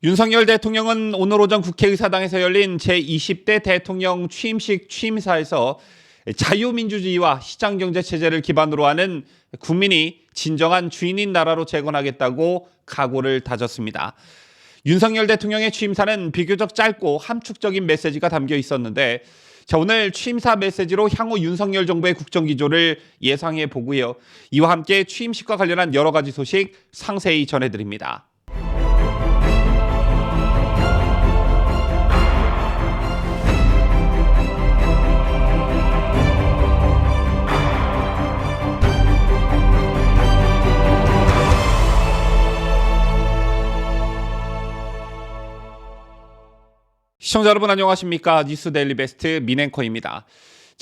윤석열 대통령은 오늘 오전 국회의사당에서 열린 제20대 대통령 취임식 취임사에서 자유민주주의와 시장경제체제를 기반으로 하는 국민이 진정한 주인인 나라로 재건하겠다고 각오를 다졌습니다. 윤석열 대통령의 취임사는 비교적 짧고 함축적인 메시지가 담겨 있었는데 오늘 취임사 메시지로 향후 윤석열 정부의 국정기조를 예상해 보고요. 이와 함께 취임식과 관련한 여러 가지 소식 상세히 전해드립니다. 시청자 여러분 안녕하십니까? 뉴스 데일리 베스트 민앵커입니다.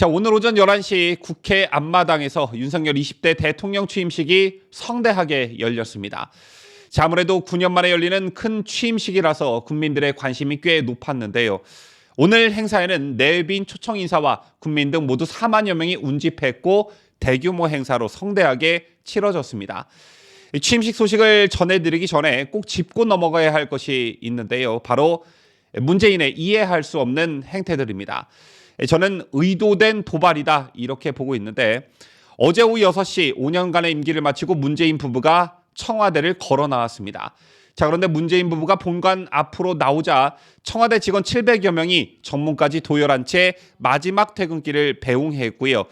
오늘 오전 11시 국회 앞마당에서 윤석열 20대 대통령 취임식이 성대하게 열렸습니다. 아무래도 9년 만에 열리는 큰 취임식이라서 국민들의 관심이 꽤 높았는데요. 오늘 행사에는 내빈 초청 인사와 국민 등 모두 4만여 명이 운집했고 대규모 행사로 성대하게 치러졌습니다. 취임식 소식을 전해드리기 전에 꼭 짚고 넘어가야 할 것이 있는데요. 바로 문재인의 이해할 수 없는 행태들입니다. 저는 의도된 도발이다 이렇게 보고 있는데 어제 오후 6시 5년간의 임기를 마치고 문재인 부부가 청와대를 걸어 나왔습니다. 그런데 문재인 부부가 본관 앞으로 나오자 청와대 직원 700여 명이 정문까지 도열한 채 마지막 퇴근길을 배웅했고요.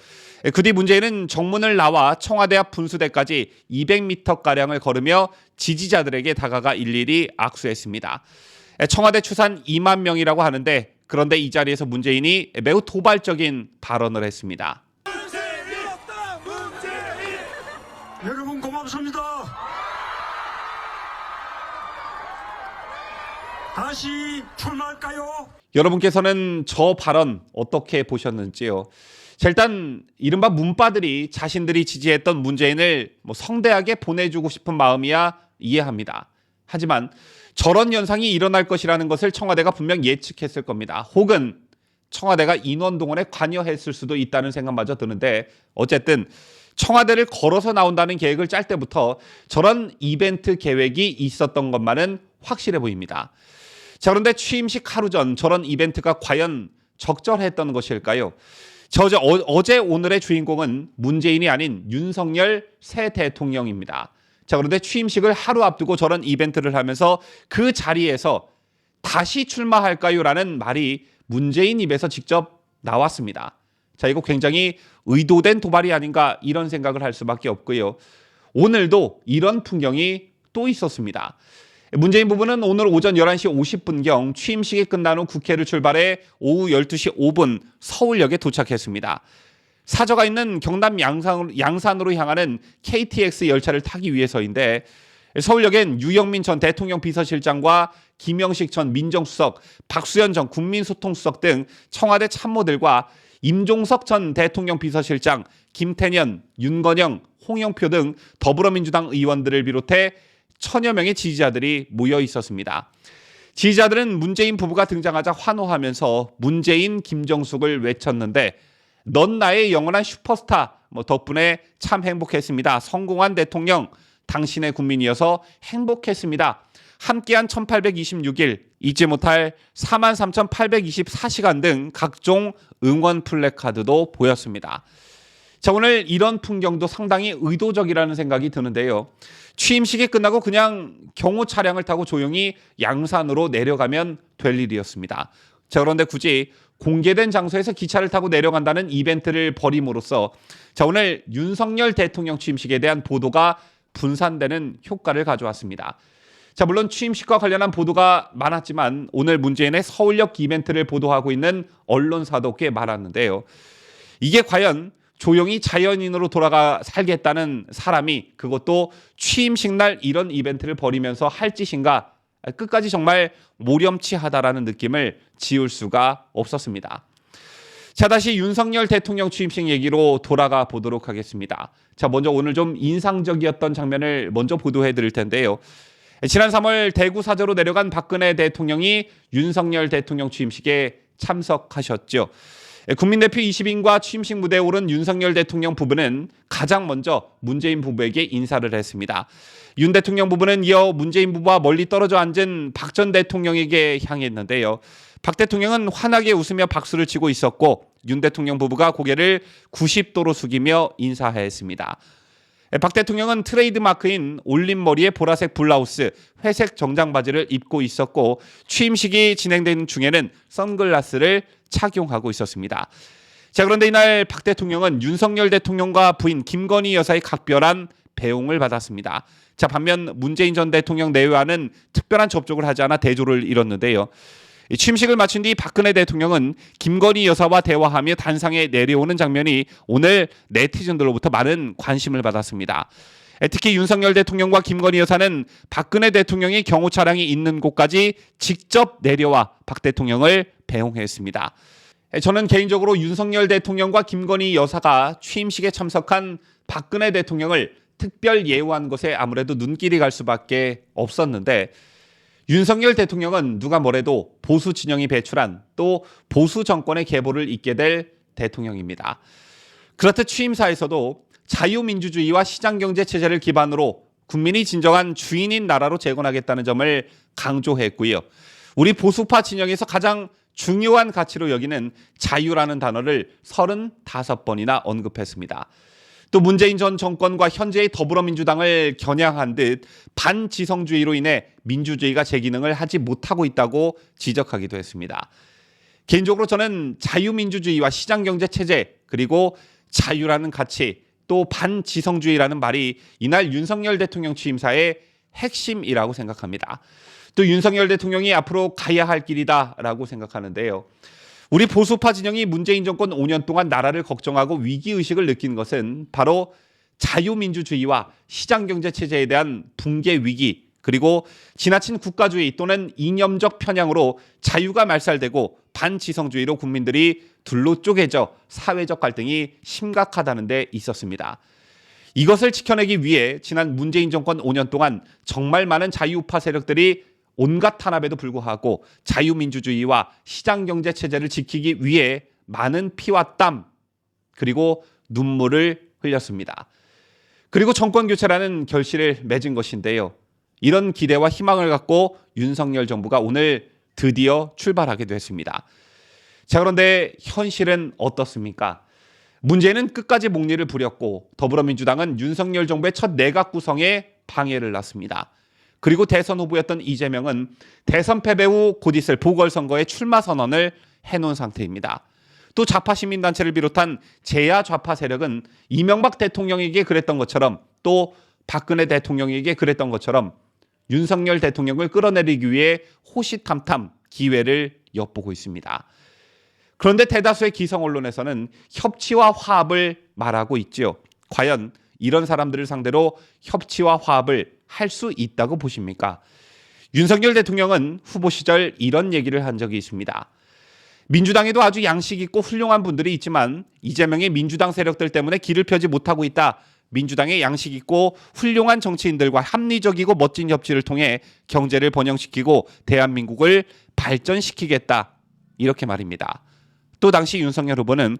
그 뒤 문재인은 정문을 나와 청와대 앞 분수대까지 200m가량을 걸으며 지지자들에게 다가가 일일이 악수했습니다. 청와대 추산 2만 명이라고 하는데 그런데 이 자리에서 문재인이 매우 도발적인 발언을 했습니다. 문재인 없다, 문재인! 여러분 고맙습니다. 다시 출마할까요? 여러분께서는 저 발언 어떻게 보셨는지요? 일단 이른바 문바들이 자신들이 지지했던 문재인을 성대하게 보내주고 싶은 마음이야 이해합니다. 하지만 저런 현상이 일어날 것이라는 것을 청와대가 분명 예측했을 겁니다. 혹은 청와대가 인원동원에 관여했을 수도 있다는 생각마저 드는데 어쨌든 청와대를 걸어서 나온다는 계획을 짤 때부터 저런 이벤트 계획이 있었던 것만은 확실해 보입니다. 그런데 취임식 하루 전 저런 이벤트가 과연 적절했던 것일까요? 어제 오늘의 주인공은 문재인이 아닌 윤석열 새 대통령입니다. 그런데 취임식을 하루 앞두고 저런 이벤트를 하면서 그 자리에서 다시 출마할까요? 라는 말이 문재인 입에서 직접 나왔습니다. 이거 굉장히 의도된 도발이 아닌가 이런 생각을 할 수밖에 없고요. 오늘도 이런 풍경이 또 있었습니다. 문재인 부부는 오늘 오전 11시 50분경 취임식이 끝난 후 국회를 출발해 오후 12시 5분 서울역에 도착했습니다. 사저가 있는 경남 양산으로 향하는 KTX 열차를 타기 위해서인데 서울역엔 유영민 전 대통령 비서실장과 김영식 전 민정수석, 박수현 전 국민소통수석 등 청와대 참모들과 임종석 전 대통령 비서실장, 김태년, 윤건영, 홍영표 등 더불어민주당 의원들을 비롯해 1000여 명의 지지자들이 모여 있었습니다. 지지자들은 문재인 부부가 등장하자 환호하면서 문재인, 김정숙을 외쳤는데 넌 나의 영원한 슈퍼스타 덕분에 참 행복했습니다. 성공한 대통령 당신의 국민이어서 행복했습니다. 함께한 1826일 잊지 못할 43,824시간 등 각종 응원 플래카드도 보였습니다. 오늘 이런 풍경도 상당히 의도적이라는 생각이 드는데요. 취임식이 끝나고 그냥 경호 차량을 타고 조용히 양산으로 내려가면 될 일이었습니다. 그런데 굳이 공개된 장소에서 기차를 타고 내려간다는 이벤트를 벌임으로써 오늘 윤석열 대통령 취임식에 대한 보도가 분산되는 효과를 가져왔습니다. 물론 취임식과 관련한 보도가 많았지만 오늘 문재인의 서울역 이벤트를 보도하고 있는 언론사도 꽤 많았는데요. 이게 과연 조용히 자연인으로 돌아가 살겠다는 사람이 그것도 취임식 날 이런 이벤트를 벌이면서 할 짓인가? 끝까지 정말 모렴치하다라는 느낌을 지울 수가 없었습니다. 다시 윤석열 대통령 취임식 얘기로 돌아가 보도록 하겠습니다. 먼저 오늘 좀 인상적이었던 장면을 먼저 보도해 드릴 텐데요. 지난 3월 대구 사저로 내려간 박근혜 대통령이 윤석열 대통령 취임식에 참석하셨죠. 국민대표 20인과 취임식 무대에 오른 윤석열 대통령 부부는 가장 먼저 문재인 부부에게 인사를 했습니다. 윤 대통령 부부는 이어 문재인 부부와 멀리 떨어져 앉은 박 전 대통령에게 향했는데요. 박 대통령은 환하게 웃으며 박수를 치고 있었고 윤 대통령 부부가 고개를 90도로 숙이며 인사했습니다. 박 대통령은 트레이드마크인 올림머리에 보라색 블라우스, 회색 정장 바지를 입고 있었고 취임식이 진행되는 중에는 선글라스를 착용하고 있었습니다. 자, 그런데 이날 박 대통령은 윤석열 대통령과 부인 김건희 여사의 각별한 배웅을 받았습니다. 자, 반면 문재인 전 대통령 내외와는 특별한 접촉을 하지 않아 대조를 이뤘는데요. 취임식을 마친 뒤 박근혜 대통령은 김건희 여사와 대화하며 단상에 내려오는 장면이 오늘 네티즌들로부터 많은 관심을 받았습니다. 특히 윤석열 대통령과 김건희 여사는 박근혜 대통령의 경호 차량이 있는 곳까지 직접 내려와 박 대통령을 배웅했습니다. 저는 개인적으로 윤석열 대통령과 김건희 여사가 취임식에 참석한 박근혜 대통령을 특별 예우한 것에 아무래도 눈길이 갈 수밖에 없었는데 윤석열 대통령은 누가 뭐래도 보수 진영이 배출한 또 보수 정권의 계보를 잇게 될 대통령입니다. 그렇듯 취임사에서도 자유민주주의와 시장경제 체제를 기반으로 국민이 진정한 주인인 나라로 재건하겠다는 점을 강조했고요. 우리 보수파 진영에서 가장 중요한 가치로 여기는 자유라는 단어를 35번이나 언급했습니다. 또 문재인 전 정권과 현재의 더불어민주당을 겨냥한 듯 반지성주의로 인해 민주주의가 제 기능을 하지 못하고 있다고 지적하기도 했습니다. 개인적으로 저는 자유민주주의와 시장경제 체제 그리고 자유라는 가치 또 반지성주의라는 말이 이날 윤석열 대통령 취임사의 핵심이라고 생각합니다. 또 윤석열 대통령이 앞으로 가야 할 길이다라고 생각하는데요. 우리 보수파 진영이 문재인 정권 5년 동안 나라를 걱정하고 위기의식을 느낀 것은 바로 자유민주주의와 시장경제 체제에 대한 붕괴 위기 그리고 지나친 국가주의 또는 이념적 편향으로 자유가 말살되고 반지성주의로 국민들이 둘로 쪼개져 사회적 갈등이 심각하다는 데 있었습니다. 이것을 지켜내기 위해 지난 문재인 정권 5년 동안 정말 많은 자유우파 세력들이 온갖 탄압에도 불구하고 자유민주주의와 시장경제 체제를 지키기 위해 많은 피와 땀 그리고 눈물을 흘렸습니다. 그리고 정권교체라는 결실을 맺은 것인데요. 이런 기대와 희망을 갖고 윤석열 정부가 오늘 드디어 출발하기도 했습니다. 자, 그런데 현실은 어떻습니까? 문재인은 끝까지 목리를 부렸고 더불어민주당은 윤석열 정부의 첫 내각 구성에 방해를 놨습니다. 그리고 대선 후보였던 이재명은 대선 패배 후 곧 있을 보궐선거에 출마 선언을 해놓은 상태입니다. 또 좌파 시민단체를 비롯한 제야 좌파 세력은 이명박 대통령에게 그랬던 것처럼 또 박근혜 대통령에게 그랬던 것처럼 윤석열 대통령을 끌어내리기 위해 호시탐탐 기회를 엿보고 있습니다. 그런데 대다수의 기성 언론에서는 협치와 화합을 말하고 있지요. 과연 이런 사람들을 상대로 협치와 화합을 할 수 있다고 보십니까? 윤석열 대통령은 후보 시절 이런 얘기를 한 적이 있습니다. 민주당에도 아주 양식 있고 훌륭한 분들이 있지만 이재명의 민주당 세력들 때문에 길을 펴지 못하고 있다. 민주당의 양식 있고 훌륭한 정치인들과 합리적이고 멋진 협치를 통해 경제를 번영시키고 대한민국을 발전시키겠다. 이렇게 말입니다. 또 당시 윤석열 후보는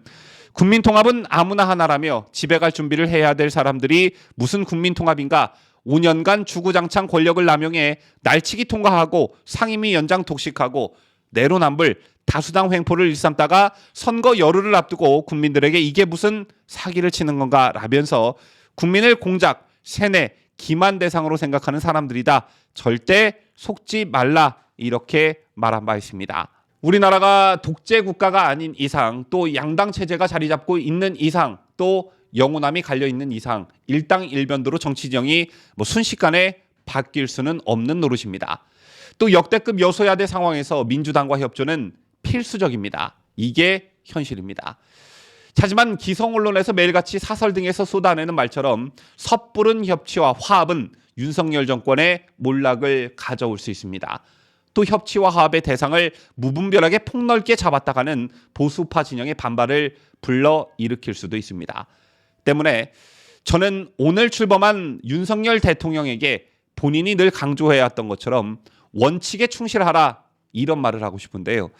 국민통합은 아무나 하나라며 집에 갈 준비를 해야 될 사람들이 무슨 국민통합인가 5년간 주구장창 권력을 남용해 날치기 통과하고 상임위 연장 독식하고 내로남불 다수당 횡포를 일삼다가 선거 열흘을 앞두고 국민들에게 이게 무슨 사기를 치는 건가 라면서 국민을 공작, 세뇌, 기만 대상으로 생각하는 사람들이다. 절대 속지 말라 이렇게 말한 바 있습니다. 우리나라가 독재 국가가 아닌 이상 또 양당 체제가 자리 잡고 있는 이상 또 영호남이 갈려있는 이상 일당일변도로 정치 지형이 순식간에 바뀔 수는 없는 노릇입니다. 또 역대급 여소야대 상황에서 민주당과 협조는 필수적입니다. 이게 현실입니다. 하지만 기성 언론에서 매일같이 사설 등에서 쏟아내는 말처럼 섣부른 협치와 화합은 윤석열 정권의 몰락을 가져올 수 있습니다. 또 협치와 화합의 대상을 무분별하게 폭넓게 잡았다가는 보수파 진영의 반발을 불러일으킬 수도 있습니다. 때문에 저는 오늘 출범한 윤석열 대통령에게 본인이 늘 강조해왔던 것처럼 원칙에 충실하라 이런 말을 하고 싶은데요.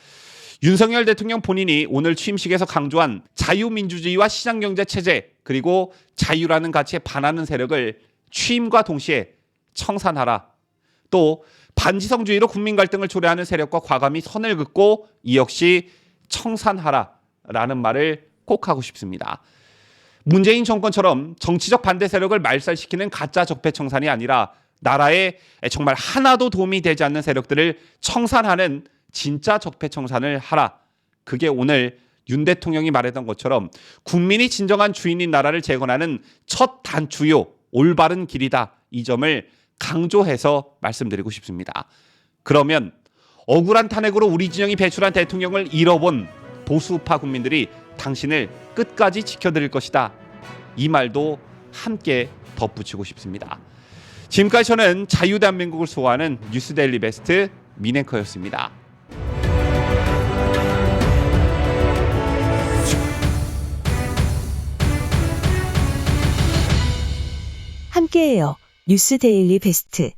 윤석열 대통령 본인이 오늘 취임식에서 강조한 자유민주주의와 시장경제 체제 그리고 자유라는 가치에 반하는 세력을 취임과 동시에 청산하라. 또 반지성주의로 국민 갈등을 초래하는 세력과 과감히 선을 긋고 이 역시 청산하라라는 말을 꼭 하고 싶습니다. 문재인 정권처럼 정치적 반대 세력을 말살시키는 가짜 적폐청산이 아니라 나라에 정말 하나도 도움이 되지 않는 세력들을 청산하는 진짜 적폐청산을 하라. 그게 오늘 윤 대통령이 말했던 것처럼 국민이 진정한 주인인 나라를 재건하는 첫 단추요 올바른 길이다. 이 점을 강조해서 말씀드리고 싶습니다. 그러면 억울한 탄핵으로 우리 진영이 배출한 대통령을 잃어본 보수파 국민들이 당신을 끝까지 지켜드릴 것이다. 이 말도 함께 덧붙이고 싶습니다. 지금까지 저는 자유대한민국을 수호하는 뉴스데일리 베스트 민앵커였습니다. 함께해요. 뉴스 데일리 베스트.